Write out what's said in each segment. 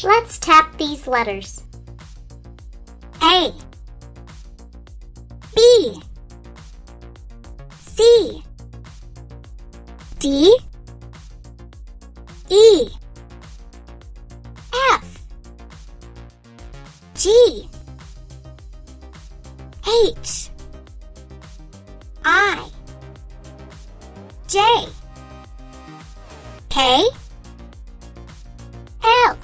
Let's tap these letters. A, B, C, D, E, F, G, H, I, J, K, L,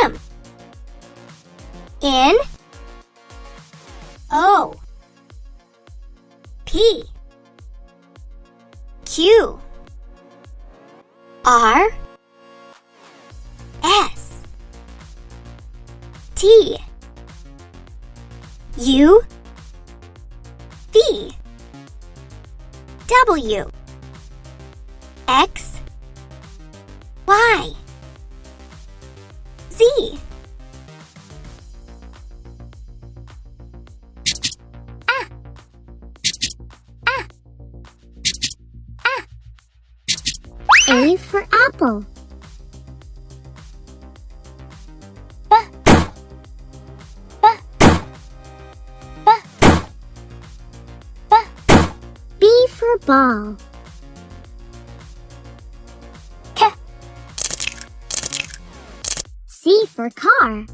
M, N, O, P, Q, R, S, T, U, V, W, X, Y, Z. A for apple. B, B, B, B. B for ball. K. C for car.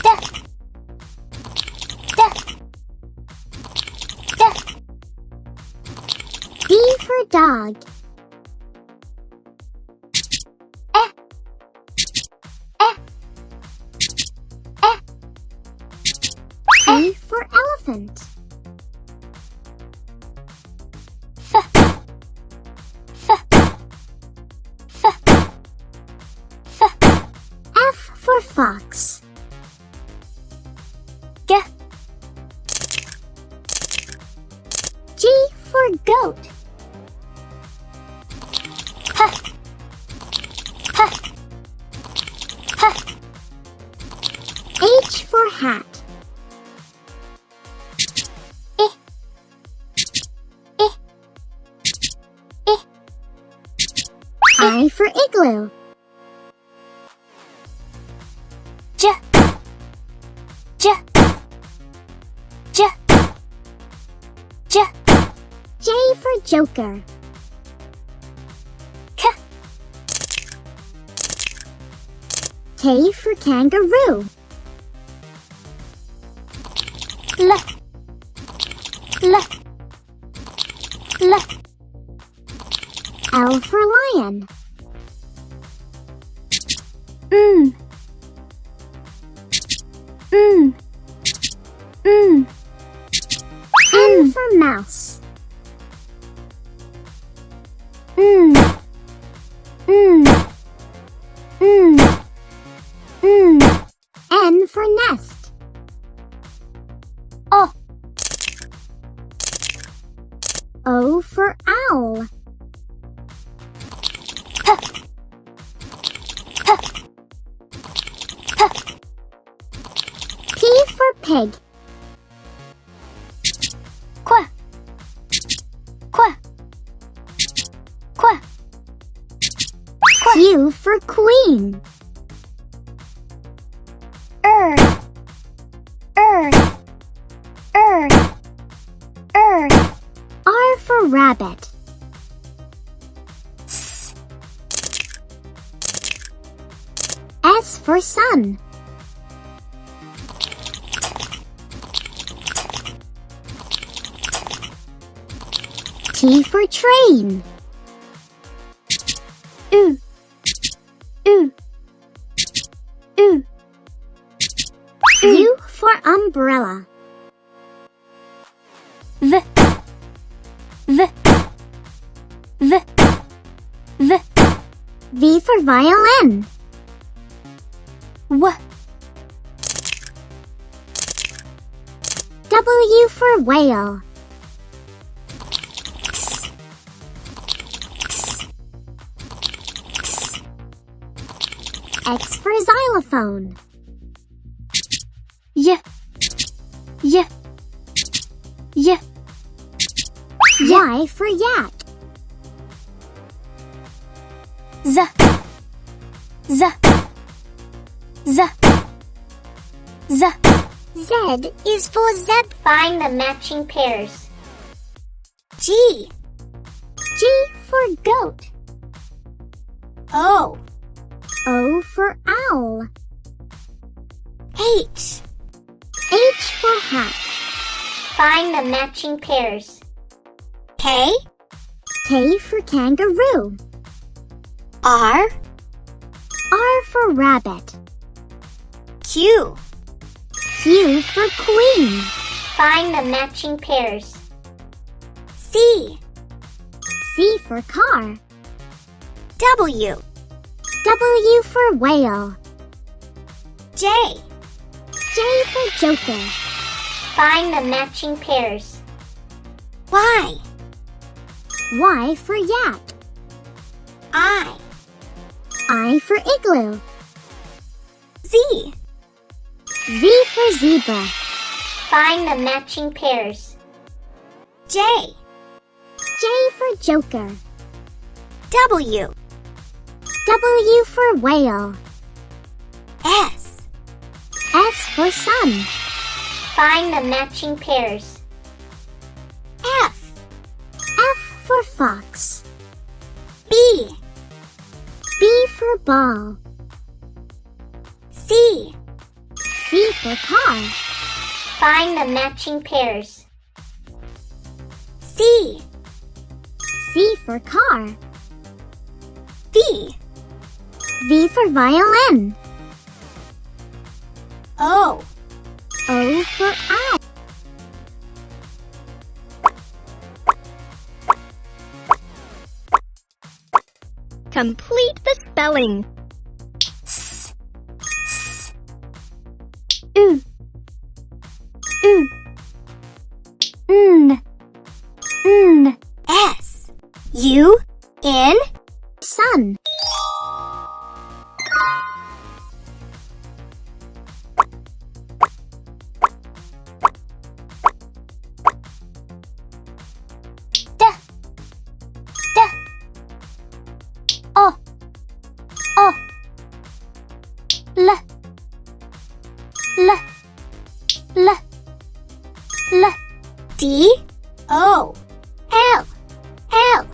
D, D, D. D for dog. E, E, E. E for elephant. F, F, F, F. F for fox. G, G for goat. H, H, H. H for hat. I, I, I. I for igloo. J, J, J, J. J for joker. K, K for kangaroo. L, L, L. L for lion. N for mouse. N for nest. O for owl. P for pig. Qu, Qu, Qu. Q for queen. R for rabbit. S for sun. T for train. U, U, U. U for umbrella. V, V, V, V. V for violin. W, W for whale. X, X, X. X for xylophone. Y, Y, Y. Y for yak. Z, Z, Z, Z. Z is for zebra. Find the matching pairs. G. G for goat. O. O for owl. H. H for hat. Find the matching pairs. K. K for kangaroo. R. R for rabbit. Q. Q for queen. Find the matching pairs. C. C for car. W. W for whale. J. J for joker. Find the matching pairs. Y. Y for yak. I. I for igloo. Z. Z for zebra. Find the matching pairs. J. J for joker. W. W for whale. S. S for sun. Find the matching pairs. F. F for fox. B. B for ball. C. C for car. Find the matching pairs. C. C for car. V. V for violin. O. O for owl. Complete the spelling. S, S. U, U. N, N. S. U. N. Sun. D, D. O, O. L, L, L, L. D. O. L. L.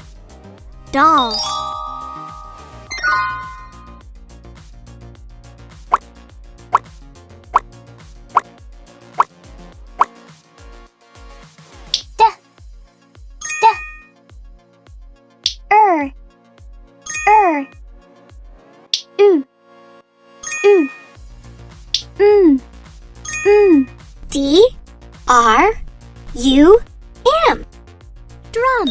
Doll. D, D. U, U. D. R. U. M. Drum.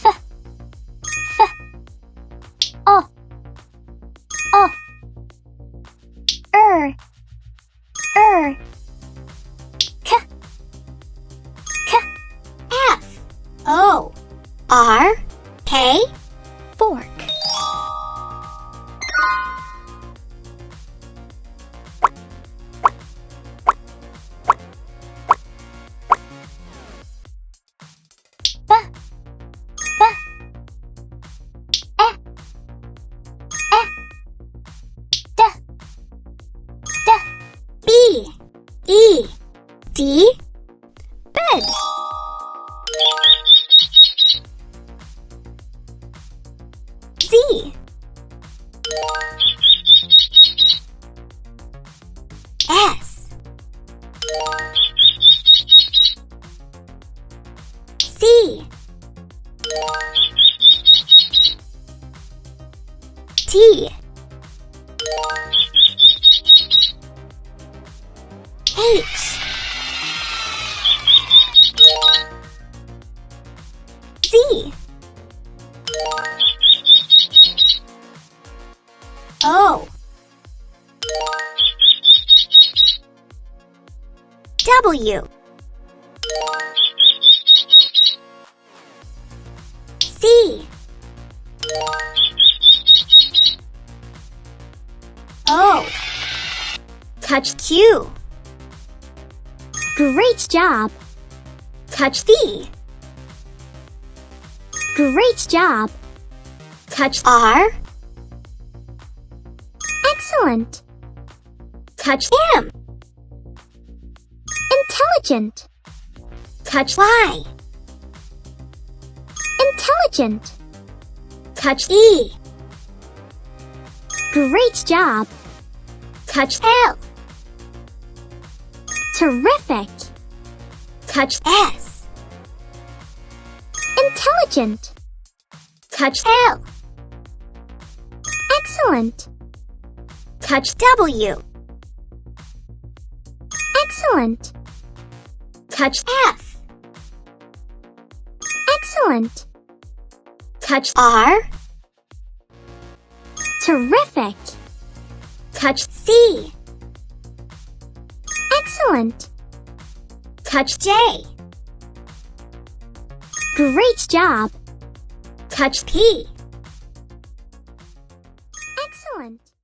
F, F. O, O. K, K. F. O. R. K. Fork. B, B. E, E. D, D. B. E. D. Bed. Z. S. C. T. H. Z. O. W. C. O. Touch Q. Great job. Touch V. Great job. Touch R. Excellent. Touch M. Intelligent. Touch Y. Intelligent. Touch E. Great job. Touch L. Terrific. Touch S. Intelligent. Touch L. Excellent. Touch W. Excellent. Touch F. Excellent. Touch R. Terrific. Touch C. Excellent. Touch J. Great job. Touch P.